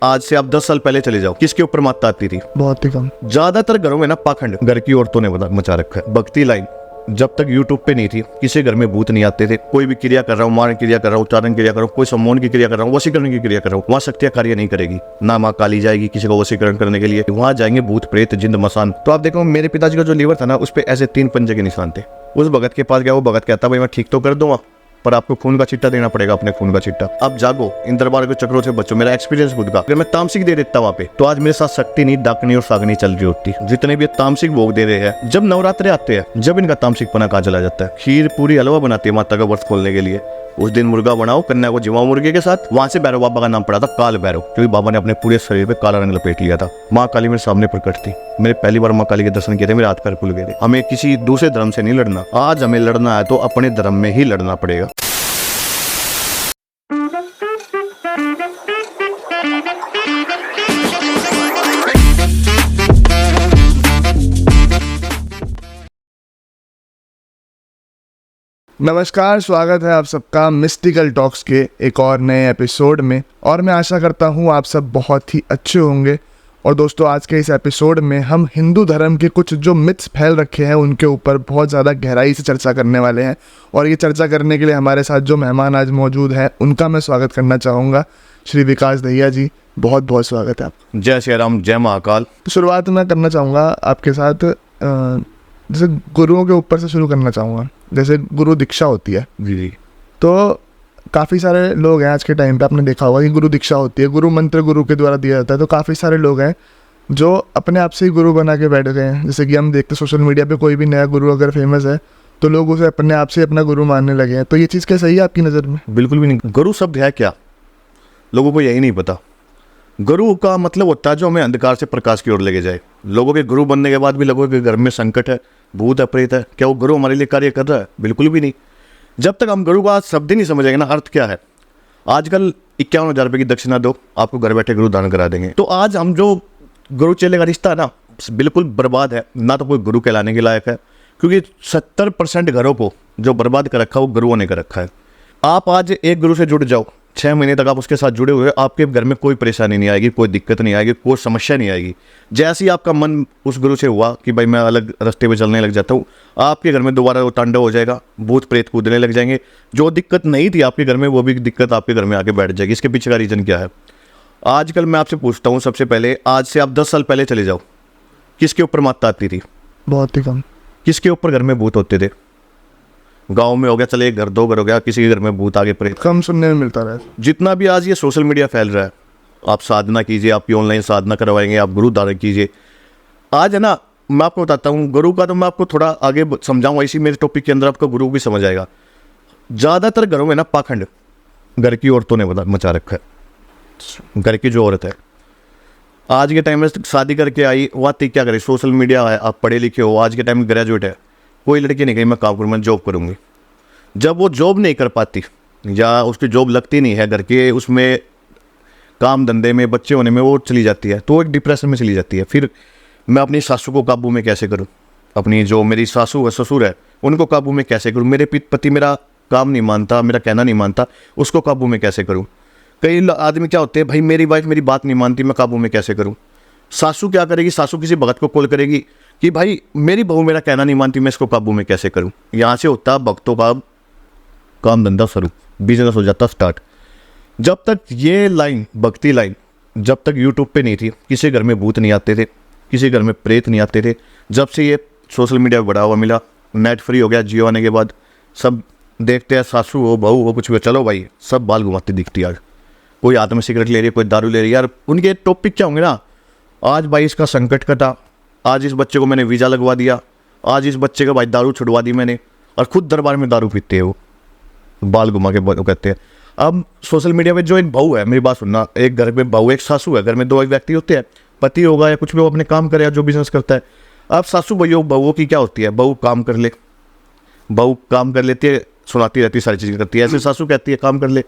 आज से आप 10 साल पहले चले जाओ, किसके ऊपर मात आती थी? बहुत ही कम। ज्यादातर घरों में ना पाखंड घर की औरतों ने मचा रखा है। भक्ति लाइन जब तक यूट्यूब पे नहीं थी, किसी घर में भूत नहीं आते थे। कोई भी क्रिया कर रहा हूँ, मारण क्रिया कर रहा हूँ, उच्चारण क्रिया कर रहा हूँ, कोई सम्मोहन की क्रिया कर रहा हूँ, वशीकरण की क्रिया कर रहा हूँ, वहाँ शक्तियाँ कार्य नहीं करेगी। ना माँ काली जाएगी किसी को वशीकरण करने के लिए, वहाँ जाएंगे भूत प्रेत जिंद मसान। तो आप देखो मेरे पिताजी का जो लीवर था ना, उस पे ऐसे 3 पंजे के निशान थे। उस भगत के पास गया, वो भगत कहता भाई मैं ठीक तो कर दूंगा, पर आपको खून का चिट्टा देना पड़ेगा, अपने खून का चिट्टा। अब जागो, इन दरबार के चक्रों से बचो। मेरा एक्सपीरियंस खुद का, अगर मैं तामसिक दे देता वहाँ पे, तो आज मेरे साथ शक्ति नहीं, डाकनी और सागनी चल रही होती। जितने भी तामसिक भोग दे रहे हैं, जब नवरात्रे आते हैं, जब इनका तामसिक पना कहाँ चला जाता है। खीर पूरी हलवा बनाती है माता का व्रत खोलने के लिए। उस दिन मुर्गा बनाओ, कन्या को जिवाओ मुर्गे के साथ। वहां से भैरव बाबा का नाम पड़ा था काल भैरव, क्योंकि बाबा ने अपने पूरे शरीर पे काला रंग लपेट लिया था। माँ काली मेरे सामने प्रकट थी। मैंने पहली बार माँ काली के दर्शन किए थे, मेरे हाथ पैर खुल गए थे। हमें किसी दूसरे धर्म से नहीं लड़ना, आज हमें लड़ना है तो अपने धर्म में ही लड़ना पड़ेगा। नमस्कार, स्वागत है आप सबका मिस्टिकल टॉक्स के एक और नए एपिसोड में। और मैं आशा करता हूँ आप सब बहुत ही अच्छे होंगे। और दोस्तों, आज के इस एपिसोड में हम हिंदू धर्म के कुछ जो मिथ्स फैल रखे हैं उनके ऊपर बहुत ज़्यादा गहराई से चर्चा करने वाले हैं। और ये चर्चा करने के लिए हमारे साथ जो मेहमान आज मौजूद हैं उनका मैं स्वागत करना चाहूँगा। श्री विकास दहिया जी, बहुत बहुत स्वागत है आपका। जय श्री राम, जय महाकाल। तो शुरुआत मैं करना चाहूँगा आपके साथ जैसे गुरुओं के ऊपर से शुरू करना चाहूँगा। जैसे गुरु दीक्षा होती है जी, तो काफ़ी सारे लोग हैं आज के टाइम पे, आपने देखा होगा कि गुरु दीक्षा होती है, गुरु मंत्र गुरु के द्वारा दिया जाता है। तो काफ़ी सारे लोग हैं जो अपने आप से ही गुरु बना के बैठ गए हैं। जैसे कि हम देखते सोशल मीडिया पे कोई भी नया गुरु अगर फेमस है तो लोग उसे अपने आप से अपना गुरु मानने लगे हैं। तो ये चीज़ क्या सही है आपकी नज़र में? बिल्कुल भी नहीं। गुरु शब्द है क्या, लोगों को यही नहीं पता। गुरु का मतलब होता है जो हमें अंधकार से प्रकाश की ओर लेके जाए। लोगों के गुरु बनने के बाद भी लोगों के घर में संकट है, भूत है, प्रेत है, क्या वो गुरु हमारे लिए कार्य कर रहा है? बिल्कुल भी नहीं। जब तक हम गुरु का शब्द ही नहीं समझेंगे ना, अर्थ क्या है। आजकल 51,000 रुपये की दक्षिणा दो, आपको घर बैठे गुरु दान करा देंगे। तो आज हम जो गुरु चेले का रिश्ता है ना, बिल्कुल बर्बाद है। ना तो कोई गुरु कहलाने के लायक है, क्योंकि 70% घरों को जो बर्बाद कर रखा है वो गुरुओं ने कर रखा है। आप आज एक गुरु से जुड़ जाओ, 6 महीने तक आप उसके साथ जुड़े हुए, आपके घर में कोई परेशानी नहीं आएगी, कोई दिक्कत नहीं आएगी, कोई समस्या नहीं आएगी। जैसे ही आपका मन उस गुरु से हुआ कि भाई मैं अलग रास्ते पे चलने लग जाता हूँ, आपके घर में दोबारा वो तांडव हो जाएगा, भूत प्रेत कूदने लग जाएंगे। जो दिक्कत नहीं थी आपके घर में, वो भी दिक्कत आपके घर में आके बैठ जाएगी। इसके पीछे का रीज़न क्या है? आजकल मैं आपसे पूछता हूँ, सबसे पहले आज से आप 10 साल पहले चले जाओ, किसके ऊपर मात आती थी? बहुत ही कम। किसके ऊपर घर में भूत होते थे? गांव में हो गया, चले 1 घर 2 घर हो गया, किसी के घर में भूत आगे प्रेत। कम सुनने में मिलता रहा। जितना भी आज ये सोशल मीडिया फैल रहा है, आप साधना कीजिए, आपकी ऑनलाइन साधना करवाएंगे, आप गुरु धारण कीजिए। आज है ना, मैं आपको बताता हूँ गुरु का, तो मैं आपको थोड़ा आगे समझाऊंगा। इसी मेरे टॉपिक के अंदर आपको गुरु भी समझ आएगा। ज़्यादातर घरों में ना पाखंड घर की औरतों ने मचा रखा है। घर की जो औरत है आज के टाइम में शादी करके आई, वह क्या करे, सोशल मीडिया है, आप पढ़े लिखे हो, आज के टाइम में ग्रेजुएट है, कोई लड़की नहीं कही मैं काम करूँ, मैं जॉब करूँगी। जब वो जॉब नहीं कर पाती या उसकी जॉब लगती नहीं है, घर के उसमें काम धंधे में, बच्चे होने में वो चली जाती है, तो एक डिप्रेशन में चली जाती है। फिर मैं अपनी सासू को काबू में कैसे करूं, अपनी जो मेरी सासू है, ससुर है, उनको काबू में कैसे करूं, मेरे पति मेरा काम नहीं मानता, मेरा कहना नहीं मानता, उसको काबू में कैसे करूं। कई आदमी क्या होते हैं, भाई मेरी वाइफ मेरी बात नहीं मानती, मैं काबू में कैसे करूं। सासू क्या करेगी, सासू किसी भगत को कॉल करेगी कि भाई मेरी बहू मेरा कहना नहीं मानती, मैं इसको काबू में कैसे करूं। यहाँ से होता भक्तों का काम धंधा शुरू, बिजनेस हो जाता स्टार्ट। जब तक ये लाइन, भक्ति लाइन, जब तक यूट्यूब पे नहीं थी, किसी घर में भूत नहीं आते थे, किसी घर में प्रेत नहीं आते थे। जब से ये सोशल मीडिया बढ़ावा मिला, नेट फ्री हो गया, जियो आने के बाद सब देखते हैं, सासू हो बहू हो कुछ भी, चलो भाई सब बाल घुमाती दिखती। आज कोई हाथ में सिगरेट ले रही है, कोई दारू ले रही है। यार उनके टॉपिक क्या होंगे ना, आज भाई इसका संकट कटा, आज इस बच्चे को मैंने वीज़ा लगवा दिया, आज इस बच्चे का भाई दारू छुड़वा दी मैंने, और खुद दरबार में दारू पीते हैं वो, बाल घुमा के कहते हैं। अब सोशल मीडिया पे जो एक बहू है, मेरी बात सुनना, एक घर में बहू एक सासू है, घर में 2 व्यक्ति होते हैं, पति होगा या कुछ भी वो अपने काम करे या जो बिजनेस करता है। अब सासू बहुओं की क्या होती है, बहू काम कर ले, बहू काम कर लेती है, सुनाती रहती है, सारी चीज़ें करती है, ऐसे सासू कहती है काम कर ले,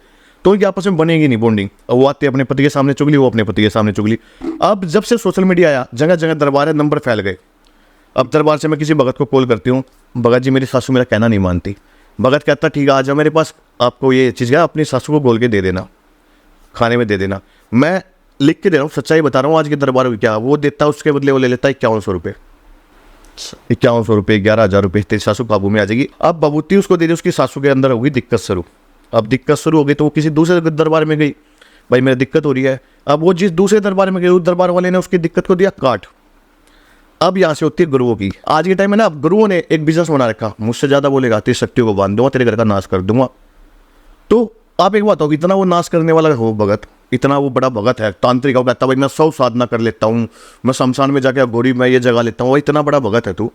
तो उनकी आपस में बनेगी नहीं बॉन्डिंग। वो आते अपने पति के सामने चुगली, वो अपने पति के सामने चुगली। अब जब से सोशल मीडिया आया, जगह जगह दरबार है, नंबर फैल गए। अब दरबार से मैं किसी भगत को कॉल करती हूँ, भगत जी मेरी सासू मेरा कहना नहीं मानती। भगत कहता ठीक है आ जाओ मेरे पास, आपको ये चीज़ है अपनी सासू को बोल के दे देना, खाने में दे देना। मैं लिख के दे रहा हूँ, सच्चाई बता रहा हूँ। आज के दरबार में क्या वो देता है, उसके बदले वो ले लेता है 5100 रुपये। 5100 रुपये, 11,000 रुपये, तेरी सासू काबू में आ जाएगी। अब बबूती उसको दे दी, उसकी सासू के अंदर होगी दिक्कत शुरू। अब दिक्कत शुरू हो गई तो वो किसी दूसरे दरबार में गई, भाई मेरी दिक्कत हो रही है। अब वो जिस दूसरे दरबार में गई, उस दरबार वाले ने उसकी दिक्कत को दिया काट। अब यहाँ से होती है गुरुओं की। आज के टाइम में ना गुरुओं ने एक बिजनेस बना रखा, मुझसे ज़्यादा बोलेगा तेरी शक्तियों को बांध दूंगा, तेरे घर का नाश कर दूंगा। तो आप एक बात हो, इतना वो नाश करने वाला हो भगत, इतना वो बड़ा भगत है, तांत्रिक हो, कहता भाई मैं 100 साधना कर लेता हूँ, मैं शमशान में जाके गौरी मैं ये जगा लेता हूँ, वो इतना बड़ा भगत है तू।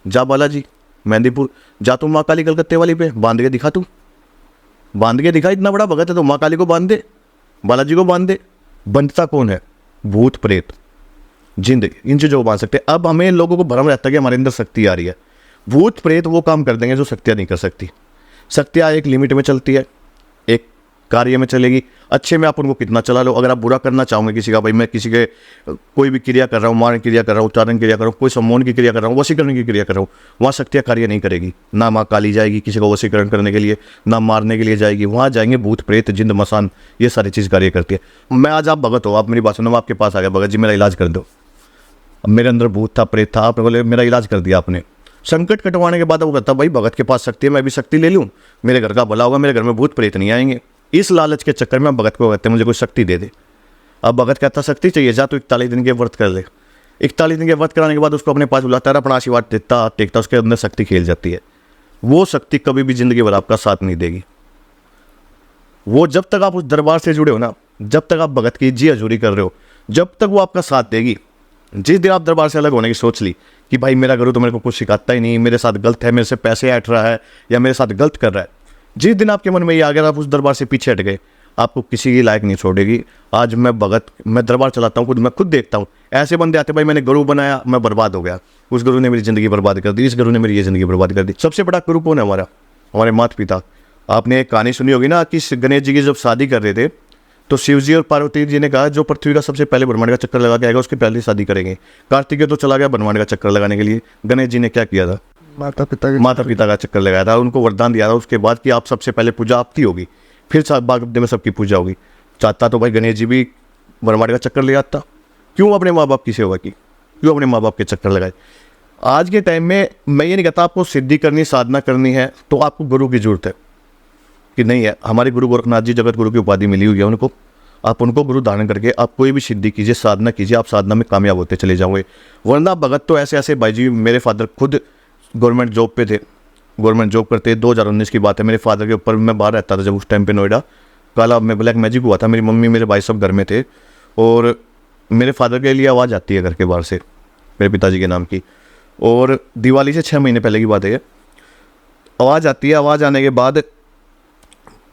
जा बालाजी मेहंदीपुर जा, तू माँ काली कलकत्ते वाली पे बांध के दिखा, तू बांध के दिखा, इतना बड़ा भगत है तो माँ काली को बांध दे, बालाजी को बांध दे। बंधता कौन है? भूत प्रेत जिंद, इन चीज़ों को बांध सकते हैं। अब हमें लोगों को भ्रम रहता है कि हमारे अंदर शक्ति आ रही है। भूत प्रेत वो काम कर देंगे जो शक्तियाँ नहीं कर सकती। शक्तियाँ एक लिमिट में चलती है, एक कार्य में चलेगी। अच्छे में आप उनको कितना चला लो, अगर आप बुरा करना चाहोगे किसी का, भाई मैं किसी के कोई भी क्रिया कर रहा हूँ, मारण क्रिया कर रहा हूँ, उच्चारण क्रिया कर रहा हूँ, कोई सम्मोहन की क्रिया कर रहा हूँ, वशीकरण की क्रिया कर रहा हूँ, वहाँ शक्तियाँ कार्य नहीं करेगी। ना माँ काली जाएगी किसी को वशीकरण करने के लिए, ना मारने के लिए जाएगी, वहाँ जाएंगे भूत प्रेत जिंद मसान, ये सारी चीज़ कार्य करती है। मैं आज आप भगत हो, आप मेरी बात सुनो, मैं आपके पास आ गया, भगत जी मेरा इलाज कर दो। अब मेरे अंदर भूत था, प्रेत था, आपने बोले मेरा इलाज कर दिया आपने। संकट कटवाने के बाद वो कहता भाई भगत के पास शक्ति है, मैं भी शक्ति ले लूँ, मेरे घर का भला होगा, मेरे घर में भूत प्रेत नहीं आएंगे। इस लालच के चक्कर में भगत को कहते हैं मुझे कोई शक्ति दे दे। अब भगत कहता शक्ति चाहिए, जा तो 41 दिन के व्रत कर ले। 41 दिन के व्रत कराने के बाद उसको अपने पास बुलाता है, अपना आशीर्वाद देता टेकता, उसके अंदर शक्ति खेल जाती है। वो शक्ति कभी भी जिंदगी भर आपका साथ नहीं देगी। वो जब तक आप उस दरबार से जुड़े हो ना, जब तक आप भगत की जी हजूरी कर रहे हो, जब तक वो आपका साथ देगी। जिस दिन आप दरबार से अलग होने की सोच ली कि भाई मेरा गुरु तो मेरे को कुछ सिखाता ही नहीं, मेरे साथ गलत है, मेरे से पैसे ऐंठ रहा है या मेरे साथ गलत कर रहा है, जिस दिन आपके मन में ये आ गया आप उस दरबार से पीछे हट गए, आपको किसी की लायक नहीं छोड़ेगी। आज मैं भगत, मैं दरबार चलाता हूँ, मैं खुद देखता हूँ ऐसे बंदे आते भाई मैंने गुरु बनाया, मैं बर्बाद हो गया, उस गुरु ने मेरी ज़िंदगी बर्बाद कर दी, इस गुरु ने मेरी ये ज़िंदगी बर्बाद कर दी। सबसे बड़ा गुरु कौन है? हमारे माता पिता। आपने एक कहानी सुनी होगी ना कि गणेश जी की जब शादी कर रहे थे तो शिव जी और पार्वती जी ने कहा जो पृथ्वी का सबसे पहले ब्रह्मांड का चक्कर लगा के आएगा उसके पहले शादी करेंगे। कार्तिकेय तो चला गया ब्रह्मांड का चक्कर लगाने के लिए, गणेश जी ने क्या किया था? माता पिता का चक्कर लगाया था, उनको वरदान दिया था उसके बाद कि आप सबसे पहले पूजा आपकी होगी, फिर बागवती में सबकी पूजा होगी। चाहता तो भाई गणेश जी भी ब्रह्मांड का चक्कर ले आता, क्यों अपने माँ बाप की सेवा की, क्यों अपने माँ बाप के चक्कर लगाए? आज के टाइम में मैं ये नहीं कहता आपको सिद्धि करनी, साधना करनी है तो आपको गुरु की जरूरत है कि नहीं है। हमारे गुरु गोरखनाथ जी जगत गुरु की उपाधि मिली हुई है उनको, आप उनको गुरु धारण करके आप कोई भी सिद्धि कीजिए, साधना कीजिए, आप साधना में कामयाब होते चले जाओगे। वरना भगत तो ऐसे ऐसे भाई जी, मेरे फादर खुद गवर्नमेंट जॉब पे थे, गवर्नमेंट जॉब करते, 2019 की बात है। मेरे फादर के ऊपर मैं बाहर रहता था जब उस टाइम पे नोएडा, काला में ब्लैक मैजिक हुआ था, मेरी मम्मी मेरे भाई सब घर में थे और मेरे फादर के लिए आवाज़ आती है घर के बाहर से मेरे पिताजी के नाम की, और दिवाली से 6 महीने पहले की बात है, आवाज़ आती है। आवाज़ आने के बाद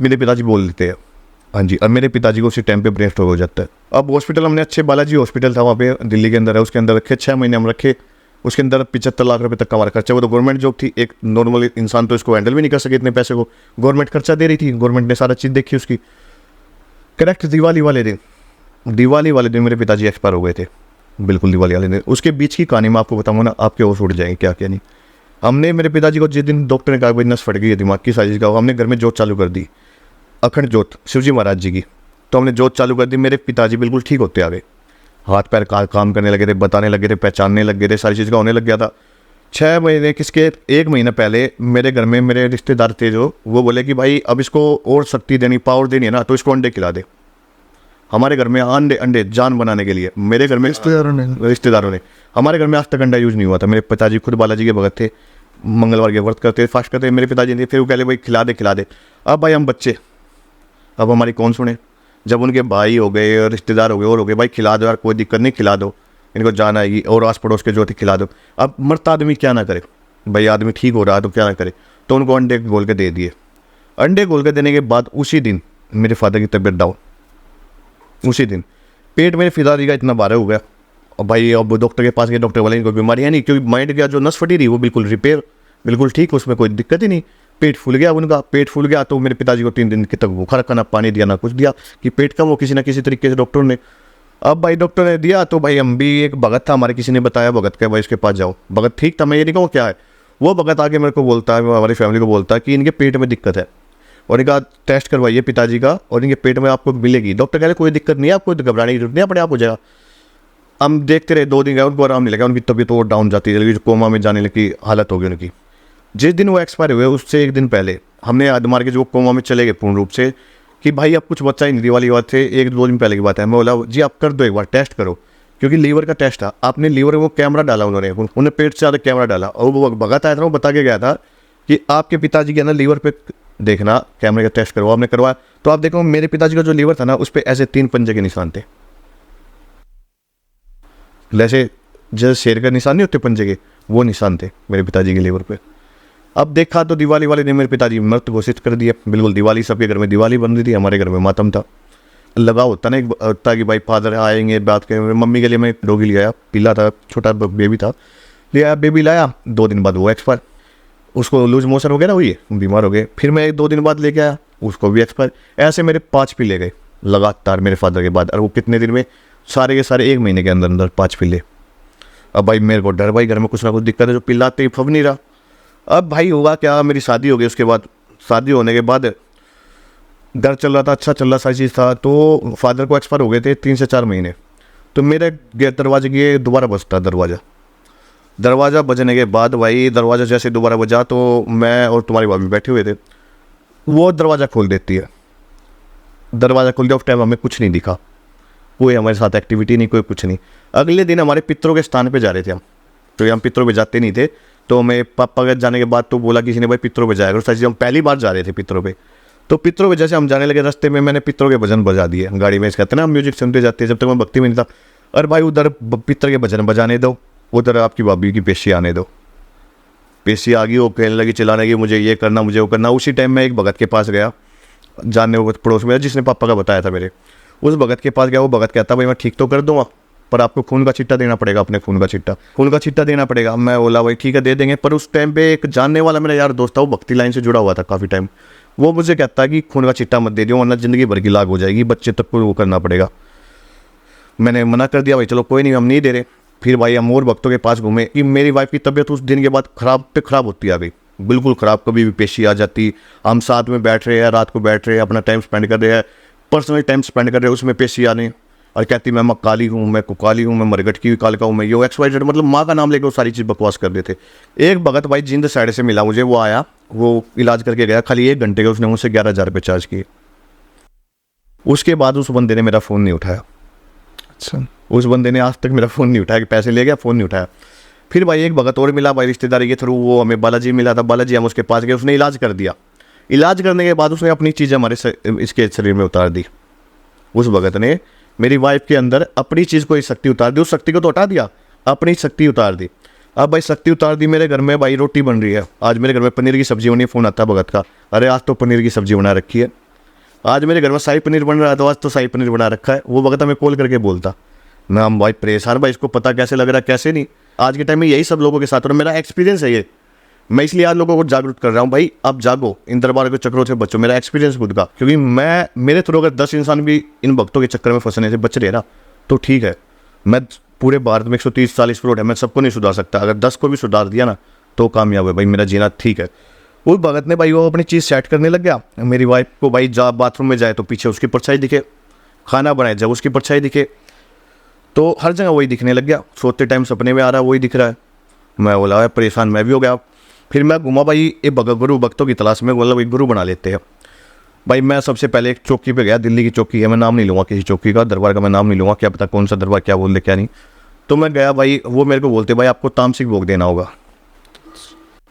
मेरे पिताजी बोल देते हैं हाँ जी, और मेरे पिताजी को उसी टाइम पे ब्रेन स्ट्रोक हो जाता है। अब हॉस्पिटल हमने अच्छे बालाजी हॉस्पिटल था वहाँ पे दिल्ली के अंदर है, उसके अंदर रखे 6 महीने हम रखे, उसके अंदर 75 लाख रुपए तक का हमारा खर्चा। वो तो गवर्नमेंट जॉब थी, एक नॉर्मल इंसान तो इसको हैंडल भी नहीं कर सके इतने पैसे को, गवर्नमेंट खर्चा दे रही थी, गवर्नमेंट ने सारा चीज़ देखी उसकी। करेक्ट दिवाली वाले दिन मेरे पिताजी एक्सपायर हो गए थे, बिल्कुल दिवाली वाले दिन। उसके बीच की कहानी मैं आपको बताऊँगा ना, आपके होश उड़ जाएंगे क्या क्या नहीं। हमने मेरे पिताजी को जिस दिन डॉक्टर ने कहा भाई नस फट गई है दिमाग की साजिश का, हमने घर में जोत चालू कर दी, अखंड जोत शिवजी महाराज जी की। तो हमने जोत चालू कर दी, मेरे पिताजी बिल्कुल ठीक होते आ गए, हाथ पैर काम करने लगे थे, बताने लगे थे, पहचानने लगे थे, सारी चीज़ का होने लग गया था। 6 महीने किसके 1 महीना पहले मेरे घर में मेरे रिश्तेदार थे जो, वो बोले कि भाई अब इसको और शक्ति देनी, पावर देनी है ना, तो इसको अंडे खिला दे। हमारे घर में अंडे जान बनाने के लिए मेरे घर में रिश्तेदारों ने हमारे घर में आज तक अंडा यूज़ नहीं हुआ था। मेरे पिताजी खुद बालाजी के भगत थे, मंगलवार के व्रत करते, फास्ट करते, मेरे पिताजी ने फिर वो कहले भाई खिला दे। अब भाई हम बच्चे, अब हमारी कौन सुने? जब उनके भाई हो गए और रिश्तेदार हो गए और हो गए, भाई खिला दो यार, कोई दिक्कत नहीं, खिला दो, इनको जान आएगी, और आस पड़ोस के जो थे खिला दो। अब मरता आदमी क्या ना करे, भाई आदमी ठीक हो रहा है तो क्या ना करे, तो उनको अंडे घोल के दे दिए। अंडे घोल के देने के बाद उसी दिन मेरे फादर की तबीयत डाउन, उसी दिन पेट मेरे पिताजी का इतना भारी हो गया। और भाई अब डॉक्टर के पास गए, डॉक्टर वाले कोई बीमारी है नहीं, क्योंकि माइंड का जो नस फटी रही वो बिल्कुल रिपेयर, बिल्कुल ठीक, उसमें कोई दिक्कत ही नहीं। पेट फूल गया, उनका पेट फूल गया तो मेरे पिताजी को 3 दिन तक भूखा रखा, ना पानी दिया ना कुछ दिया, कि पेट कम हो किसी ना किसी तरीके से डॉक्टर ने। अब भाई डॉक्टर ने दिया तो भाई हम भी, एक भगत था हमारे, किसी ने बताया भगत का, भाई इसके पास जाओ। भगत ठीक था, मैं ये नहीं कहूँ क्या है, वो भगत आके मेरे को बोलता है, हमारी फैमिली को बोलता है कि इनके पेट में दिक्कत है। और इनका टेस्ट करवाइए पिताजी का और इनके पेट में आपको मिलेगी। डॉक्टर कह रहे कोई दिक्कत नहीं है, आपको घबराने की जरूरत नहीं, अपने आप हो जाएगा। हम देखते रहे, 2 दिन गए, उनको आराम नहीं लगा, उनकी तबीयत और डाउन जाती है, जो कोमा में जाने की हालत हो गई उनकी। जिस दिन वो एक्सपायर हुए उससे एक दिन पहले हमने याद मार के जो कोमा में चले गए पूर्ण रूप से कि भाई अब कुछ बच्चा ही नहीं वाली बात थे, 1-2 दिन पहले की बात है। मैं बोला जी आप कर दो, एक बार टेस्ट करो, क्योंकि लीवर का टेस्ट था। आपने लीवर में वो कैमरा डाला, उन्होंने पेट से ज़्यादा कैमरा डाला और वो भगत आया था, वो बता के गया था कि आपके पिताजी के अंदर लीवर पे देखना कैमरे का टेस्ट करवाओ। आपने करवाया तो आप देखो मेरे पिताजी का जो लीवर था ना उस पर ऐसे 3 पंजे के निशान थे, जैसे जैसे शेर का निशान नहीं होते पंजे के, वो निशान थे मेरे पिताजी के लीवर पे। अब देखा तो दिवाली वाले ने मेरे पिताजी मृत घोषित कर दिया। बिल्कुल दिवाली, सबके घर में दिवाली बन रही थी, हमारे घर में मातम था। लगा होता ना एक होता कि भाई फादर आएंगे बात करेंगे। मम्मी के लिए मैं डॉगी ले आया, पीला था, छोटा बेबी था, ले आया, बेबी लाया। 2 दिन बाद वो एक्सपायर, उसको लूज मोशन हो गया ना, हुई बीमार हो गए। फिर मैं 2 दिन बाद लेके आया, उसको भी एक्सपायर। ऐसे मेरे 5 पिल्ले गए लगातार मेरे फादर के बाद, और वो कितने दिन में, सारे के सारे 1 महीने के अंदर अंदर 5 पिल्ले। अब भाई मेरे को डर, भाई घर में कुछ ना कुछ दिक्कत है, जो पिल्लाते ही फब नहीं रहा। अब भाई हुआ क्या, मेरी शादी हो गई, उसके बाद शादी होने के बाद डर चल रहा था, अच्छा चल रहा सारी चीज़ था। तो फादर को एक्सपायर हो गए थे 3 से 4 महीने। तो मेरे दरवाजे के दोबारा बजता दरवाज़ा बजने के बाद भाई दरवाज़ा जैसे दोबारा बजा तो मैं और तुम्हारी भाभी बैठे हुए थे, वो दरवाज़ा खोल देती है। दरवाज़ा खोल दिया, उस टाइम हमें कुछ नहीं दिखा, कोई हमारे साथ एक्टिविटी नहीं, कोई कुछ नहीं। अगले दिन हमारे पितरों के स्थान पे जा रहे थे हम, तो हम पितरों पे जाते नहीं थे। तो मैं पापा के जाने के बाद तो बोला किसी ने भाई पितरों पे जाएगा, सच हम पहली बार जा रहे थे पितरों पे। तो पितरों पे जैसे हम जाने लगे, रास्ते में मैंने पितरों के भजन बजा दिए गाड़ी में। कहते हैं ना म्यूजिक सुनते जाते हैं, जब तक मैं भक्ति में नहीं था। अरे भाई उधर पितर के भजन बजाने दो, उधर आपकी भाभी की पेशी आने दो। पेशी आ गई, वो कहने लगी चिल्लाने की, मुझे ये करना, मुझे वो करना। उसी टाइम मैं एक भगत के पास गया, जानने वो पड़ोस में जिसने पापा का बताया था मेरे, उस भगत के पास गया। वो भगत कहता भाई मैं ठीक तो कर दूंगा, पर आपको खून का चिट्टा देना पड़ेगा, अपने खून का चिट्टा देना पड़ेगा। मैं बोला भाई ठीक है दे देंगे। पर उस टाइम पे एक जानने वाला मेरा यार दोस्त था, वो भक्ति लाइन से जुड़ा हुआ था काफ़ी टाइम, वो मुझे कहता है कि खून का चिट्टा मत दे दियो, वरना ज़िंदगी भर की लाग हो जाएगी, बच्चे तक को वो करना पड़ेगा। मैंने मना कर दिया, भाई चलो कोई नहीं, हम नहीं दे रहे। फिर भाई हम और भक्तों के पास घूमे कि मेरी वाइफ की तबीयत उस दिन के बाद खराब होती आ गई, बिल्कुल ख़राब। कभी भी पेशी आ जाती, हम साथ में बैठ रहे हैं, रात को बैठ रहे हैं, अपना टाइम स्पेंड कर रहे हैं, पर्सनल टाइम स्पेंड कर रहे हैं, उसमें पेशी आने और कहती मैं काली हूँ, मैं कुकाली हूँ, मैं मरगट की काल का हूँ, मैं यो XYZ, मतलब माँ का नाम लेकर वो सारी चीज़ बकवास कर देते। एक भगत भाई जिंद साइड से मिला मुझे, वो आया, वो इलाज करके गया, खाली 1 घंटे के उसने मुझसे 11,000 रुपये चार्ज किए। उसके बाद उस बंदे ने मेरा फ़ोन नहीं उठाया। अच्छा, उस बंदे ने आज तक मेरा फ़ोन नहीं उठाया, कि पैसे ले गया, फ़ोन नहीं उठाया। फिर भाई एक भगत और मिला भाई रिश्तेदारी के थ्रू, वो हमें बालाजी मिला था। बालाजी हम उसके पास गए, उसने इलाज कर दिया। इलाज करने के बाद उसने अपनी चीज़ें हमारे इसके शरीर में उतार दी। उस भगत ने मेरी वाइफ के अंदर अपनी चीज़ को शक्ति उतार दी, उस शक्ति को तो हटा दिया, अपनी शक्ति उतार दी। अब भाई शक्ति उतार दी, मेरे घर में भाई रोटी बन रही है, आज मेरे घर में पनीर की सब्जी बनी। फ़ोन आता है भगत का, अरे आज तो पनीर की सब्जी बना रखी है, आज मेरे घर में शाही पनीर बन रहा है, तो आज तो शाही पनीर बना रखा है। वो भगत हमें कॉल करके बोलता, मैं हम भाई परेशान, भाई इसको पता कैसे लग रहा है कैसे नहीं। आज के टाइम में यही सब लोगों के साथ हो रहा है, मेरा एक्सपीरियंस है ये। मैं इसलिए आज लोगों को जागरूक कर रहा हूँ, भाई आप जागो, इन दरबार के चक्रों से बचो। मेरा एक्सपीरियंस खुद का, क्योंकि मैं मेरे थ्रू अगर 10 इंसान भी इन भक्तों के चक्कर में फंसने से बच रहे ना तो ठीक है। मैं पूरे भारत में 130-140 करोड़ है, मैं सबको नहीं सुधार सकता, अगर 10 को भी सुधार दिया ना तो कामयाब है भाई, मेरा जीना ठीक है। उस भगत ने भाई वो अपनी चीज़ सेट करने लग गया। मेरी वाइफ को भाई बाथरूम में जाए तो पीछे उसकी परछाई दिखे, खाना बनाए जब उसकी परछाई दिखे, तो हर जगह वही दिखने लग गया। सोते टाइम सपने में आ रहा है वही दिख रहा है। मैं बोला परेशान मैं भी हो गया। फिर मैं घूमा भाई ये गुरु भक्तों की तलाश में, बोला भाई गुरु बना लेते हैं। भाई मैं सबसे पहले एक चौकी पे गया, दिल्ली की चौकी है, मैं नाम नहीं लूँगा किसी चौकी का, दरबार का मैं नाम नहीं लूँगा, क्या पता कौन सा दरबार क्या बोल दे क्या नहीं। तो मैं गया भाई, वो मेरे को बोलते भाई आपको तामसिक भोग देना होगा,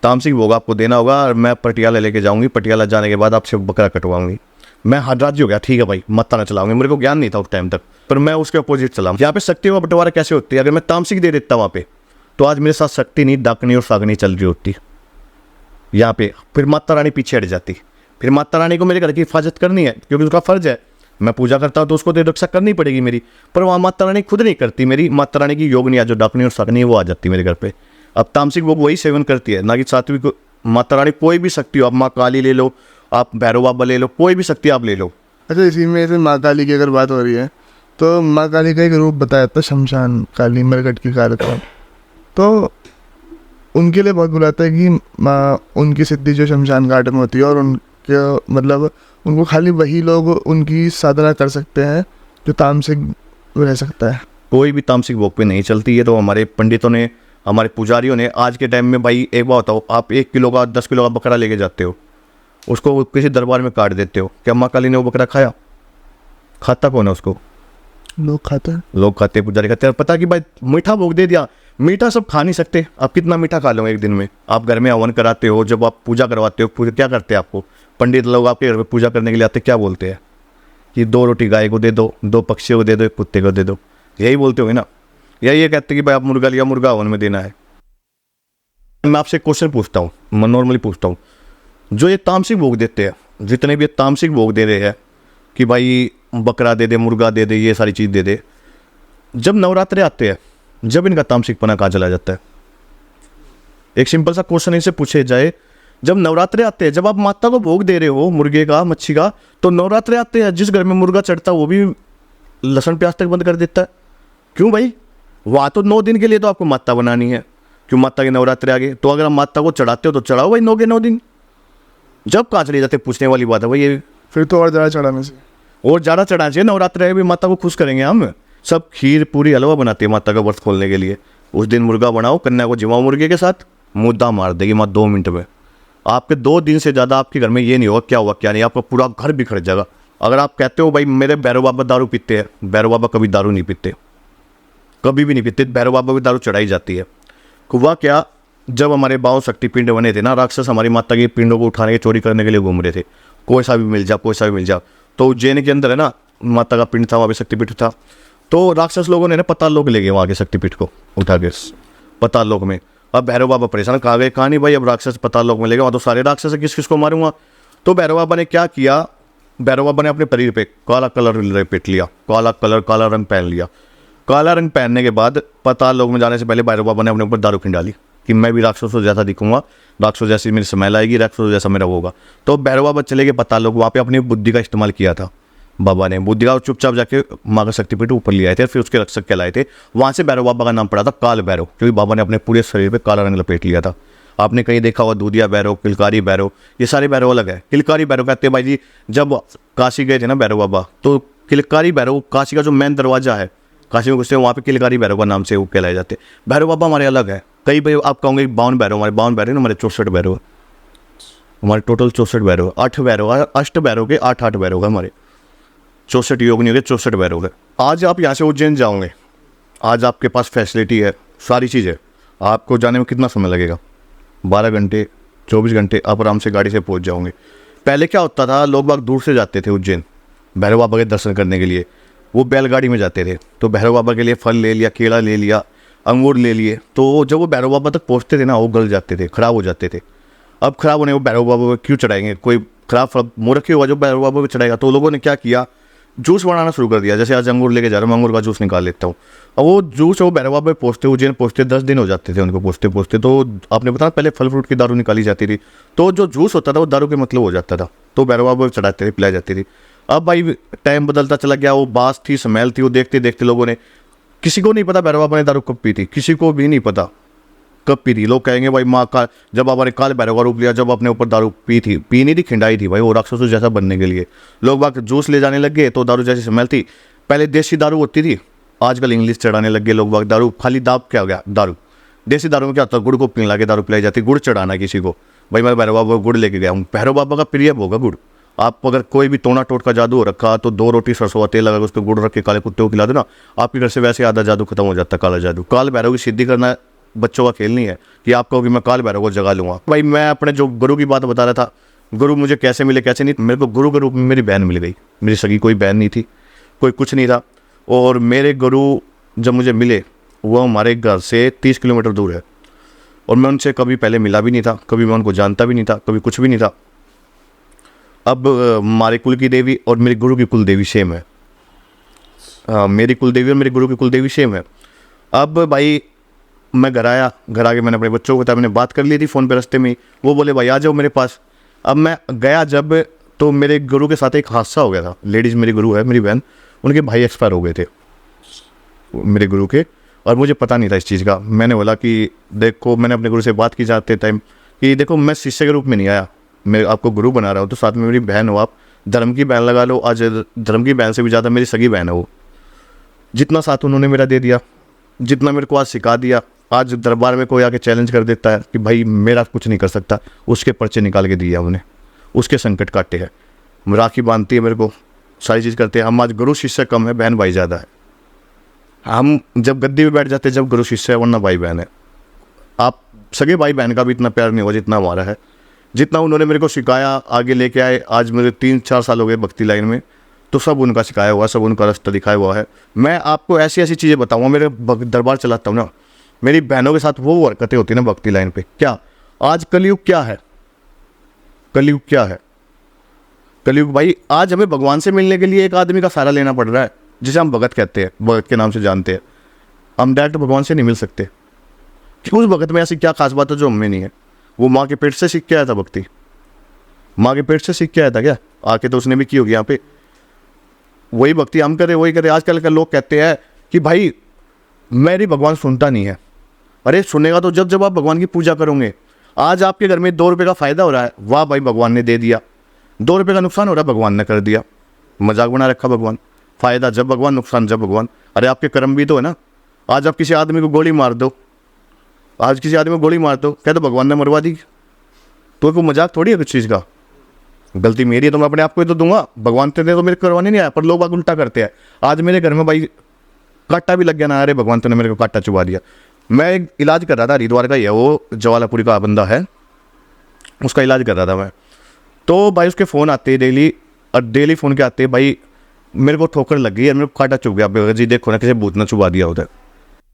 तामसिक भोग आपको देना होगा, और मैं पटियाला लेके जाऊँगी, पटियाला जाने के बाद आपसे बकरा कटवाऊंगी। मैं हर राजी हो गया, ठीक है भाई मत ताना चलाऊंगी। मेरे को ज्ञान नहीं था उस टाइम तक, पर मैं उसके अपोजिट चला। यहाँ पे शक्तियों का बंटवारा कैसे होती है, अगर मैं तामसिक दे देता वहाँ पे तो आज मेरे साथ शक्ति नहीं, डाकनी और सागनी चल रही होती यहाँ पे। फिर माता रानी पीछे हट जाती। फिर माता रानी को मेरे घर की हिफाजत करनी है, क्योंकि उसका फर्ज है, मैं पूजा करता हूँ तो उसको तो रक्षा करनी पड़ेगी मेरी। पर वहाँ माता रानी खुद नहीं करती मेरी, माता रानी की योगनी जो डाकनी और सागनी है वो आ जाती मेरे घर पे। अब तामसिक वो वही सेवन करती है, ना कि सात्विक माता रानी। कोई भी शक्ति हो, आप माँ काली ले लो, आप भैरव बाबा ले लो, कोई भी शक्ति आप ले लो। अच्छा, इसी में से माँ काली की अगर बात हो रही है तो माँ काली का एक रूप बताया था शमशान काली, मरकट की कार्यक्रम, तो उनके लिए बहुत बुलाता है कि माँ उनकी सिद्धि जो शमशान घाट में होती है और कि मतलब उनको खाली वही लोग उनकी साधना कर सकते हैं जो तामसिक रह सकता है? कोई भी तामसिक भोग पे नहीं चलती है। तो हमारे पंडितों ने, हमारे पुजारियों ने आज के टाइम में भाई एक बात बताओ, आप 1 किलो का 10 किलो का बकरा लेके जाते हो, उसको किसी दरबार में काट देते हो, क्या माँ काली ने वो बकरा खाया? खाता कौन है उसको? लोग खाते हैं। लोग खाते हैं, पुजारी खाते हैं। पता कि भाई मीठा भोग दे दिया, मीठा सब खा नहीं सकते। आप कितना मीठा खा लो एक दिन में? आप घर में हवन कराते हो, जब आप पूजा करवाते हो, पूजा क्या करते हैं? आपको पंडित लोग आपके घर में पूजा करने के लिए आते, क्या बोलते हैं कि 2 रोटी गाय को दे दो, 2 पक्षियों को दे दो, 1 कुत्ते को दे दो, यही बोलते हो ना? या ये कहते हैं कि भाई आप मुर्गा लिया, मुर्गा हवन में देना है। मैं आपसे एक क्वेश्चन पूछता हूँ, मैं नॉर्मली पूछता हूँ, जो ये तामसिक भोग देते हैं, जितने भी ये तामसिक भोग दे रहे हैं कि भाई बकरा दे दे, मुर्गा दे दे, ये सारी चीज़ दे दे, जब नवरात्रे आते हैं, जब इनका तामसिकपना कहाँ चला जाता है? एक सिंपल सा क्वेश्चन इनसे पूछे जाए, जब नवरात्रे आते हैं, जब आप माता को भोग दे रहे हो मुर्गे का, मच्छी का, तो नवरात्रे आते हैं, जिस घर में मुर्गा चढ़ता है वो भी लहसुन प्याज तक बंद कर देता है। क्यों भाई? वहाँ तो 9 दिन के लिए तो आपको माता बनानी है। क्यों? माता के नवरात्रे आ गए, तो अगर आप माता को चढ़ाते हो तो चढ़ाओ भाई 9 के 9 दिन। जब कहाँ चले जाते पूछने वाली बात है भाई ये। फिर तो और ज़्यादा चढ़ाने से। और ज़्यादा चढ़ाना चाहिए। नवरात्रे भी माता को खुश करेंगे हम। सब खीर पूरी हलवा बनाती है माता का व्रत खोलने के लिए। उस दिन मुर्गा बनाओ, कन्या को जिमाओ मुर्गे के साथ, मुद्दा मार देगी माँ 2 मिनट में। आपके 2 दिन से ज़्यादा आपके घर में ये नहीं होगा क्या हुआ क्या नहीं, आपका पूरा घर बिखर जाएगा। अगर आप कहते हो भाई मेरे भैरव बाबा दारू पीते हैं, भैरव बाबा कभी दारू नहीं पीते, कभी भी नहीं पीते। भैरव बाबा भी दारू चढ़ाई जाती है। हुआ क्या, जब हमारे बाव शक्ति पिंड बने थे ना, राक्षस हमारी माता के पिंडों को उठाने के, चोरी करने के लिए घूम रहे थे। कोई सा भी मिल जा, कोई सा भी मिल जा। तो उज्जैन के अंदर है ना माता का पिंड था, वहाँ पे शक्तिपीठ था। तो राक्षस लोगों ने ना पाताल लोक ले गए वहाँ के शक्तिपीठ को उठा के पाताल लोक में। अब भैरव बाबा परेशान, कहा गए कहा नहीं भाई, अब राक्षस पाताल लोक में ले गए, वहाँ तो सारे राक्षस है, किस किस को मारूंगा। तो भैरव बाबा ने क्या किया, भैरव बाबा ने अपने शरीर पे काला कलर लपेट लिया, काला कलर, काला रंग पहन लिया। काला रंग पहनने के बाद पाताल लोक में जाने से पहले भैरव बाबा ने अपने ऊपर दारू खिंड डाली कि मैं भी राक्षसों जैसा दिखूंगा, राक्षसों जैसी मेरी स्मेल आएगी, राक्षसों जैसा मेरा होगा। तो भैरव बाबा चले गए पाताल लोक, वहाँ पे अपनी बुद्धि का इस्तेमाल किया था बाबा ने। बुद्धि का चुपचाप जाके माँ का शक्तिपीठ ऊपर ले आए थे, फिर उसके रक्षक कहलाए थे। वहाँ से भैरव बाबा का नाम पड़ा था काल भैरव, क्योंकि बाबा ने अपने पूरे शरीर पे काला रंग लपेट लिया था। आपने कहीं देखा होगा दूधिया भैरव, किलकारी भैरव, ये सारे भैरव अलग है। किलकारी भैरव कहते हैं भाई जी, जब काशी गए थे ना भैरव बाबा, तो किलकारी भैरव काशी का जो मेन दरवाजा है, काशी में घुसते हैं वहाँ पे किलकारी भैरव का नाम से वो कहलाए जाते हैं। भैरव बाबा हमारे अलग है। कई भाई आप कहोगे 52 भैरव, हमारे 52 भैरव, हमारे 64 भैरव, हमारे टोटल 64 भैरव, 8 भैरव, अष्ट भैरव के 8 भैरव है हमारे, 64 योग नहीं हो गए, 64 भैरव है। आज आप यहाँ से उज्जैन जाओगे, आज आपके पास फैसिलिटी है, सारी चीज़ है। आपको जाने में कितना समय लगेगा? 12 घंटे, 24 घंटे आप आराम से गाड़ी से पहुँच जाओगे। पहले क्या होता था, लोग बाग दूर से जाते थे उज्जैन भैरव बाबा के दर्शन करने के लिए, वो बैलगाड़ी में जाते थे। तो भैरव बाबा के लिए फल ले लिया, केला ले लिया, अंगूर ले लिए। तो जब वो भैरव बाबा तक पहुँचते थे ना, वो गल जाते थे, ख़राब हो जाते थे। अब ख़राब होने वो भैरव बाबा को क्यों चढ़ाएंगे? कोई ख़राब फल मूर्ख ही हुआ जो भैरव बाबा को चढ़ाएगा। तो लोगों ने क्या किया, जूस बनाना शुरू कर दिया। जैसे आज अंगूर लेके जा रहा हूँ, अंगूर का जूस निकाल लेता हूँ। अब वो जूस वो भैरव बाबा पहुँचते, उज्जैन पहुँचते 10 दिन हो जाते थे उनको पहुँचते पहुँचते। तो आपने बताया पहले फल फ्रूट की दारू निकाली जाती थी, तो जो जूस होता था वो दारू के मतलब हो जाता था। तो भैरव बाबा चढ़ाते थे, पिलाई जाती थी। अब भाई टाइम बदलता चला गया, वो बास थी, स्मेल थी, वो देखते देखते लोगों ने, किसी को नहीं पता भैरव बाबा ने दारू कब पी थी, किसी को भी नहीं पता कब पी थी। लोग कहेंगे भाई माँ का, जब बाबा ने काल भैरव का रूप लिया, जब अपने ऊपर दारू पी थी, पी नहीं थी, खिंडाई थी भाई, वो राक्षसों जैसा बनने के लिए। लोग बाग जूस ले जाने लग गए तो दारू जैसी स्मेल थी। पहले देसी दारू होती थी, आजकल इंग्लिश चढ़ाने लग गए लोग बाग। दारू खाली दाब क्या हो गया, दारू। देसी दारू में क्या होता है, गुड़ को पिघला के दारू पिलाई जाती है, गुड़ चढ़ाना किसी को। भाई मैं भैरव बाबा को गुड़ लेके गया हूँ, भैरव बाबा का प्रिय होगा गुड़। आप अगर कोई भी टोना टोट का जादू हो रखा, तो 2 रोटी सरसों का तेल लगा के उस पर गुड़ रख के काले कुत्ते को खिला दो ना, आपके घर से वैसे आधा जादू खत्म हो जाता है, काला जादू। काल भैरव की सिद्धि करना बच्चों का खेल नहीं है कि आप कहो कि मैं काल भैरव को जगा लूँगा। भाई मैं अपने जो गुरु की बात बता रहा था, गुरु मुझे कैसे मिले कैसे नहीं, मेरे को गुरु के रूप में मेरी बहन मिल गई। मेरी सगी कोई बहन नहीं थी, कोई कुछ नहीं था। और मेरे गुरु जब मुझे मिले, वो हमारे घर से 30 किलोमीटर दूर है, और मैं उनसे कभी पहले मिला भी नहीं था, कभी मैं उनको जानता भी नहीं था, कभी कुछ भी नहीं था। अब हमारे कुल की देवी और मेरे गुरु की कुल देवी सेम है। मेरी कुल देवी और मेरे गुरु की कुल देवी सेम है। अब भाई मैं घर आया, घर आके मैंने अपने बच्चों को बताया, मैंने बात कर ली थी फ़ोन पे रास्ते में। वो बोले भाई आ जाओ मेरे पास। अब मैं गया जब, तो मेरे गुरु के साथ एक हादसा हो गया था। लेडीज़ मेरी गुरु है, मेरी बहन, उनके भाई एक्सपायर हो गए थे मेरे गुरु के, और मुझे पता नहीं था इस चीज़ का। मैंने बोला कि देखो, मैंने अपने गुरु से बात की जाते टाइम कि देखो मैं शिष्य के रूप में नहीं आया, मैं आपको गुरु बना रहा हूँ तो साथ में मेरी बहन हो आप, धर्म की बहन लगा लो। आज धर्म की बहन से भी ज़्यादा मेरी सगी बहन है वो। जितना साथ उन्होंने मेरा दे दिया, जितना मेरे को आज सिखा दिया, आज दरबार में कोई आके चैलेंज कर देता है कि भाई मेरा कुछ नहीं कर सकता, उसके पर्चे निकाल के दिया उन्हें, उसके संकट काटे हैं। राखी बांधती है मेरे को, सारी चीज़ करते हैं। हम आज गुरु शिष्य कम है, बहन भाई ज़्यादा है। हम जब गद्दी पे बैठ जाते हैं जब गुरु शिष्य है, वरना भाई बहन है। आप सगे भाई बहन का भी इतना प्यार नहीं होगा जितना हमारा है। जितना उन्होंने मेरे को सिखाया, आगे लेके आए, आज मेरे 3-4 साल हो गए भक्ति लाइन में, तो सब उनका सिखाया हुआ, सब उनका रास्ता दिखाया हुआ है। मैं आपको ऐसी ऐसी चीज़ें बताऊँगा, मेरे दरबार चलाता हूँ ना, मेरी बहनों के साथ वो हरकतें होती है ना भक्ति लाइन पे। क्या आज कलयुग क्या है, कलयुग क्या है, कलयुग भाई आज हमें भगवान से मिलने के लिए एक आदमी का सहारा लेना पड़ रहा है, जिसे हम भगत कहते हैं, भगत के नाम से जानते हैं। हम डायरेक्ट भगवान से नहीं मिल सकते, कि उस भगत में ऐसी क्या खास बात है जो हमें नहीं है। वो माँ के पेट से सीख के आया था भक्ति, माँ के पेट से सीख के आया था क्या, आके तो उसने भी की होगी यहाँ पे। वही भक्ति हम करें, वही करें। आजकल के लोग कहते हैं कि भाई मेरी भगवान सुनता नहीं है। अरे सुनेगा तो जब जब आप भगवान की पूजा करोगे। आज आपके घर में 2 रुपये का फ़ायदा हो रहा है, वाह भाई भगवान ने दे दिया। 2 रुपये का नुकसान हो रहा है, भगवान ने कर दिया। मजाक बना रखा भगवान, फ़ायदा जब भगवान, नुकसान जब भगवान। अरे आपके कर्म भी तो है ना। आज आप किसी आदमी को गोली मार दो, आज किसी आदमी को गोली मार दो, कह दो भगवान ने मरवा दी, तो कोई मजाक थोड़ी है कुछ चीज़ का। गलती मेरी है तो मैं अपने आप को ही तो दूंगा, भगवान तेने तो मेरे करवाने नहीं आया। पर लोग बाग उल्टा करते हैं। आज मेरे घर में भाई कांटा भी लग गया ना, अरे भगवान तूने मेरे को कांटा चुबा दिया। मैं एक इलाज कर रहा था, हरिद्वार का ही है वो, जवालापुरी का बंदा है, उसका इलाज कर रहा था मैं। तो भाई उसके फ़ोन आते हैं डेली, और डेली फ़ोन के आते हैं, भाई मेरे को ठोकर लग गई है, मेरे को कांटा चुभ गया जी, देखो ना किसी भूत ने चुबा दिया उधर।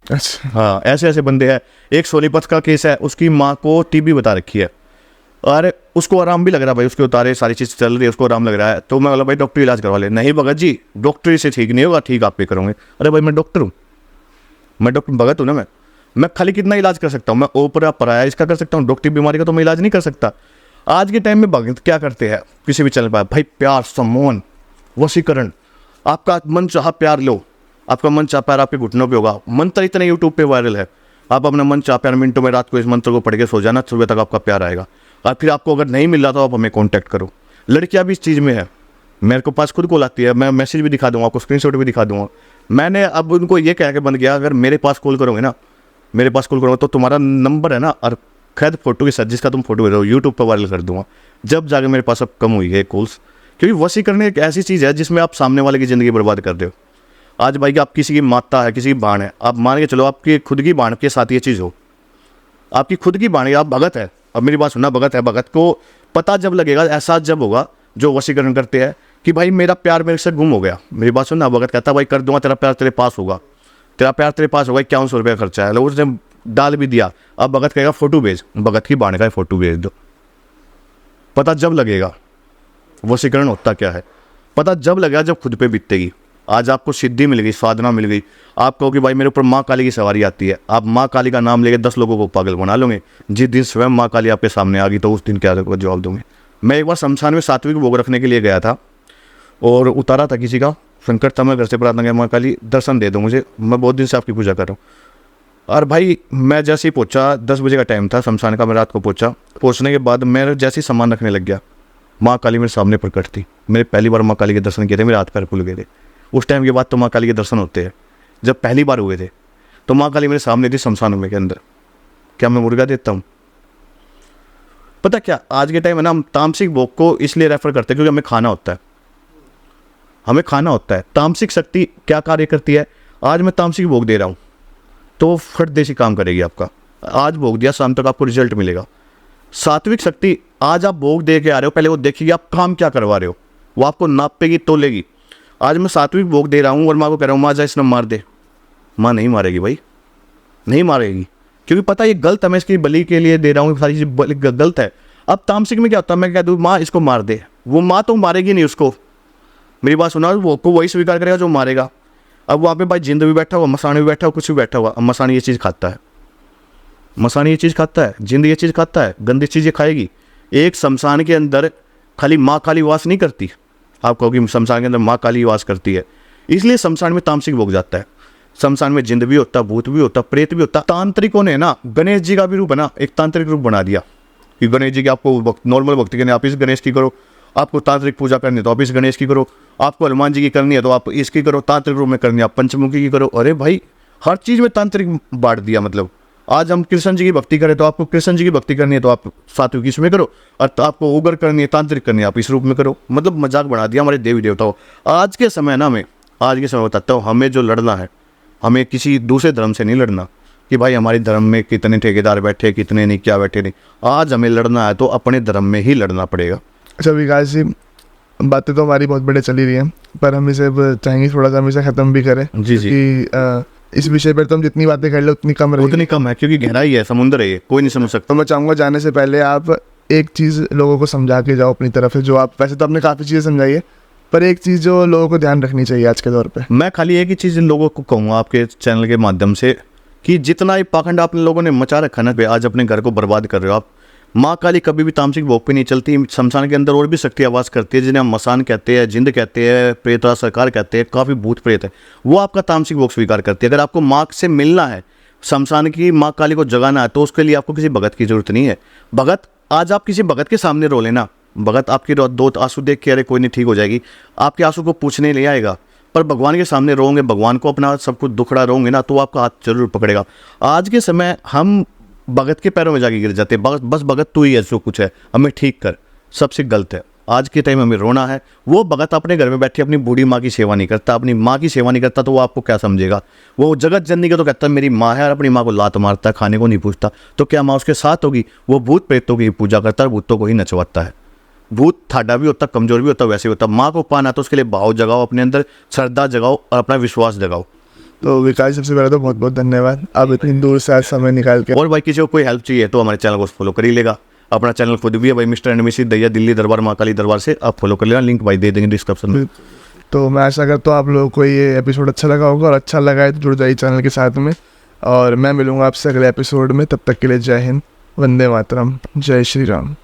अच्छा, हाँ ऐसे ऐसे बंदे हैं। एक सोनीपत का केस है, उसकी माँ को टीबी बता रखी है, और उसको आराम भी लग रहा है भाई, उसके उतारे सारी चीज़ चल रही है, उसको आराम लग रहा है। तो मैं बोला भाई डॉक्टर इलाज करवा ले। नहीं भगत जी डॉक्टरी से ठीक नहीं होगा, ठीक आप पे करोगे। अरे भाई मैं डॉक्टर हूँ, मैं डॉक्टर भगत हूँ ना। मैं खाली कितना इलाज कर सकता हूँ, मैं ओपरा पराया इसका कर सकता हूँ, डॉक्टरी बीमारी का तो मैं इलाज नहीं कर सकता। आज के टाइम में भगत क्या करते हैं किसी भी चैनल पर, भाई प्यार, सम्मान, वशीकरण। आपका मन चाह प्यार लो, आपका मन चाह प्यार आपके घुटनों पे होगा। मंत्र इतना यूट्यूब पे वायरल है, आप अपना मन चाह प्यार मिनटों में रात को इस मंत्र को पढ़ के सो जाना, सुबह तक आपका प्यार आएगा। और फिर आपको अगर नहीं मिल रहा तो आप हमें कांटेक्ट करो। लड़कियां भी इस चीज़ में है, मेरे को पास खुद कॉल आती है, मैं मैसेज भी दिखा दूंगा आपको, स्क्रीनशॉट भी दिखा दूंगा। मैंने अब उनको ये कह के बंद किया, अगर मेरे पास कॉल करोगे ना, मेरे पास कॉल करोगे तो तुम्हारा नंबर है ना, और खैर फोटो के साथ जिसका तुम फोटो भेज रहे हो यूट्यूब पर वायरल कर दूंगा। जब जाके मेरे पास अब कम हुई है कॉल्स, क्योंकि वशीकरण एक ऐसी चीज़ है जिसमें आप सामने वाले की ज़िंदगी बर्बाद कर दो। आज भाई आप किसी की माता है, किसी की बाण है, आप मान के चलो आपकी खुद की बाण के साथ ये चीज़ हो, आपकी खुद की बाण है, आप भगत है। अब मेरी बात सुनना, भगत है, भगत को पता जब लगेगा, एहसास जब होगा, जो वशीकरण करते हैं कि भाई मेरा प्यार मेरे से गुम हो गया। मेरी बात सुनना, भगत कहता भाई कर दूंगा, तेरा प्यार तेरे पास होगा, तेरा प्यार तेरे पास होगा। 5100 रुपये का खर्चा है, लोग उसने डाल भी दिया। अब भगत कहेगा फोटो भेज, भगत की बाण का फोटो भेज दो। पता जब लगेगा वशीकरण होता क्या है, पता जब लगेगा जब खुद पे बीतेगी। आज आपको सिद्धि मिल गई, साधना मिल गई, आप कहो कि भाई मेरे ऊपर माँ काली की सवारी आती है, आप माँ काली का नाम लेके 10 लोगों को पागल बना लोगे। जिस दिन स्वयं माँ काली आपके सामने आ गई तो उस दिन क्या जवाब दोगे। मैं एक बार शमशान में सात्विक भोग रखने के लिए गया था, और उतारा था किसी का संकट था। मैं घर से प्रार्थना किया, माँ काली दर्शन दे दो मुझे, मैं बहुत दिन से आपकी पूजा कर रहा हूँ। और भाई मैं जैसे ही पहुँचा, 10 बजे का टाइम था शमशान का, मैं रात को पहुँचा। पहुँचने के बाद मैं जैसे ही सामान रखने लग गया, माँ काली मेरे सामने प्रकट थी। मैंने पहली बार माँ काली के दर्शन किए थे, मेरे हाथ पैर फूल गए थे। उस टाइम के बाद तो माँ काली के दर्शन होते हैं, जब पहली बार हुए थे तो माँ काली मेरे सामने थी शमशान में के अंदर। क्या मैं मुर्गा देता हूँ? पता क्या, आज के टाइम में ना हम तामसिक भोग को इसलिए रेफर करते हैं क्योंकि हमें खाना होता है, हमें खाना होता है। तामसिक शक्ति क्या कार्य करती है, आज मैं तामसिक भोग दे रहा हूँ तो फट देसी काम करेगी आपका। आज भोग दिया, शाम तक आपको रिजल्ट मिलेगा। सात्विक शक्ति, आज आप भोग दे के आ रहे हो, पहले वो देखेगी आप काम क्या करवा रहे हो, वो आपको नापेगी, तोलेगी। आज मैं सात्विक भोग दे रहा हूँ और माँ को कह रहा हूँ माँ जा इसने मार दे, माँ नहीं मारेगी भाई, नहीं मारेगी, क्योंकि पता ये गलत है, मैं इसकी बलि के लिए दे रहा हूँ, सारी चीज़ गलत है। अब तामसिक में क्या होता है, मैं कह दूँ माँ इसको मार दे, वो माँ तो मारेगी नहीं उसको। मेरी बात सुना, वो को वही स्वीकार करेगा जो मारेगा। अब वहाँ पे भाई जिंद भी बैठा हुआ, मसानी भी बैठा हुआ, कुछ भी बैठा हुआ। अब मसानी ये चीज़ खाता है, मसानी ये चीज़ खाता है, जिंद ये चीज़ खाता है, गंदी चीज़ें खाएगी। एक शमशान के अंदर खाली माँ काली वास नहीं करती, आप कहोगे शमशान के अंदर माँ काली वास करती है, इसलिए शमशान में तामसिक भोग जाता है। शमशान में जिंद भी होता, भूत भी होता, प्रेत भी होता। तांत्रिकों ने ना गणेश जी का भी रूप बना, एक तांत्रिक रूप बना दिया। कि गणेश जी की आपको नॉर्मल भक्ति करनी है आप इस गणेश की करो, आपको तांत्रिक पूजा करनी है तो आप इस गणेश की करो, आपको हनुमान जी की करनी है तो आप इसकी करो, तांत्रिक रूप में करनी है आप पंचमुखी की करो। अरे भाई हर चीज़ में तांत्रिक बांट दिया। मतलब आज हम कृष्ण जी की भक्ति करें तो आपको कृष्ण जी की भक्ति करनी है तो आप सात्विक इसमें करो, और तो आपको उग्र करनी है तांत्रिक करनी है आप इस रूप में करो। मतलब मजाक बना दिया हमारे देवी देवताओं। आज के समय ना मैं आज के समय बताता हूँ, हमें जो लड़ना है हमें किसी दूसरे धर्म से नहीं लड़ना कि भाई हमारे धर्म में कितने ठेकेदार बैठे कितने नहीं क्या बैठे नहीं। आज हमें लड़ना है तो अपने धर्म में ही लड़ना पड़ेगा। अच्छा विकास जी, बातें तो हमारी बहुत बड़े चली रही हैं, पर हम इसे अब चाहेंगे थोड़ा सा हम इसे ख़त्म भी करें। जी जी। कि इस विषय पर तो हम जितनी बातें कर ले उतनी कम रहेगी। उतनी कम है क्योंकि गहराई है, समुद्र है ये, कोई नहीं समझ सकता। तो मैं चाहूँगा जाने से पहले आप एक चीज़ लोगों को समझा के जाओ अपनी तरफ से, जो आप वैसे तो आपने काफ़ी चीज़ें समझाई है, पर एक चीज़ जो लोगों को ध्यान रखनी चाहिए आज के दौर पे। मैं खाली एक ही चीज़ इन लोगों को कहूँगा आपके चैनल के माध्यम से कि जितना ये पाखंड आप लोगों ने मचा रखा ना, आज अपने घर को बर्बाद कर रहे हो आप। माँ काली कभी भी तामसिक भोग पे नहीं चलती। शमशान के अंदर और भी शक्ति आवाज़ करती है जिन्हें हम मसान कहते हैं, जिंद कहते हैं, प्रेतरा सरकार कहते हैं, काफ़ी भूत प्रेत है, वो आपका तामसिक भोग स्वीकार करती है। अगर आपको माँ से मिलना है, शमशान की माँ काली को जगाना है, तो उसके लिए आपको किसी भगत की जरूरत नहीं है। भगत आज आप किसी भगत के सामने रो लेना, भगत आपकी दो आंसू देख के अरे कोई नहीं ठीक हो जाएगी, आपके आंसू को पूछने ले आएगा। पर भगवान के सामने रोंगे, भगवान को अपना सब कुछ दुखड़ा रोंगे ना, तो आपका हाथ जरूर पकड़ेगा। आज के समय हम भगत के पैरों में जाके गिर जाते हैं, बस भगत तू ही है जो कुछ है, हमें ठीक कर। सबसे गलत है। आज के टाइम हमें रोना है। वो भगत अपने घर में बैठे अपनी बूढ़ी माँ की सेवा नहीं करता, अपनी माँ की सेवा नहीं करता, तो वो आपको क्या समझेगा। वो जगत जननी का तो कहता है मेरी माँ है, और अपनी माँ को लात मारता है, खाने को नहीं पूछता, तो क्या माँ उसके साथ होगी। वो भूत प्रेतों की पूजा करता है, भूतों को ही नचवाता है। भूत ठाडा भी होता, कमजोर भी होता, वैसे होता। माँ को पाना तो उसके लिए भाव जगाओ, अपने अंदर श्रद्धा जगाओ और अपना विश्वास जगाओ। तो विकास सबसे पहले तो बहुत बहुत धन्यवाद, आप इतनी दूर से आज समय निकाल के। और भाई किसी को कोई हेल्प चाहिए तो हमारे चैनल को फॉलो कर ही लेगा। अपना चैनल खुद भी है भाई, मिस्टर एंड मिसेस दैया दिल्ली दरबार माँ काली दरबार से आप फॉलो कर लेना, लिंक भाई दे देंगे डिस्क्रिप्शन में। तो मैं आशा करता हूँ आप लोगों को ये एपिसोड अच्छा लगा होगा, और अच्छा लगा है तो जुड़ जाइए चैनल के साथ में, और मैं मिलूंगा आपसे अगले एपिसोड में। तब तक के लिए जय हिंद, वंदे मातरम, जय श्री राम।